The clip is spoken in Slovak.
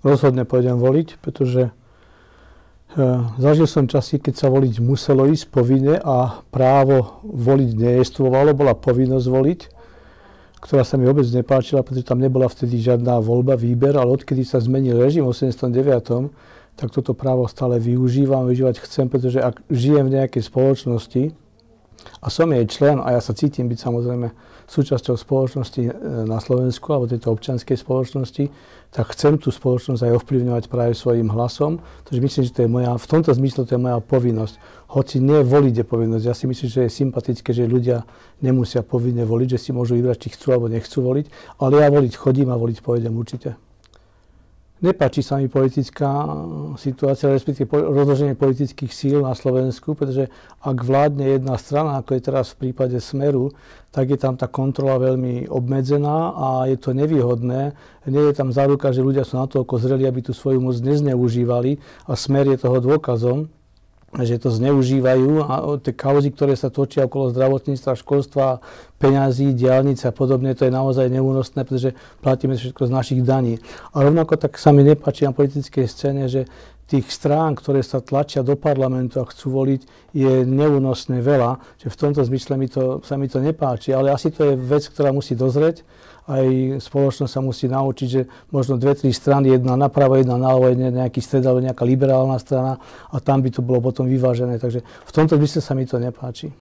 rozhodne pôjdem voliť, pretože zažil som časy, keď sa voliť muselo ísť povinne a právo voliť nejestvovalo, bola povinnosť voliť, ktorá sa mi vôbec nepáčila, pretože tam nebola vtedy žiadna voľba, výber, ale odkedy sa zmenil režim v 89., tak toto právo stále využívať chcem, pretože ak žijem v nejakej spoločnosti a som jej člen a ja sa cítim byť samozrejme súčasťou spoločnosti na Slovensku alebo tejto občianskej spoločnosti, tak chcem tú spoločnosť aj ovplyvňovať práve svojím hlasom. Takže myslím, že to je v tomto zmysle to je moja povinnosť. Hoci nie voliť je povinnosť. Ja si myslím, že je sympatické, že ľudia nemusia povinne voliť, že si môžu vybrať, či chcú alebo nechcú voliť, ale ja voliť chodím a voliť pôjdem určite. Nepáči sa mi politická situácia, respektíve rozloženie politických síl na Slovensku, pretože ak vládne jedna strana, ako je teraz v prípade Smeru, tak je tam tá kontrola veľmi obmedzená a je to nevýhodné. Nie je tam záruka, že ľudia sú natoľko zreli, aby tú svoju moc nezneužívali a Smer je toho dôkazom, že to zneužívajú a tie kauzy, ktoré sa točia okolo zdravotníctva, školstva, peňazí, diaľnic a podobne, to je naozaj neúnosné, pretože platíme všetko z našich daní. A rovnako tak sa mi nepáči na politickej scéne, že tých strán, ktoré sa tlačia do parlamentu a chcú voliť, je neúnosne veľa. Že v tomto zmysle sa mi to nepáči, ale asi to je vec, ktorá musí dozrieť. Aj spoločnosť sa musí naučiť, že možno 2-3 strany, jedna napravo, jedna naľavo, nejaký stred alebo nejaká liberálna strana a tam by to bolo potom vyvážené. Takže v tomto zmysle sa mi to nepáči.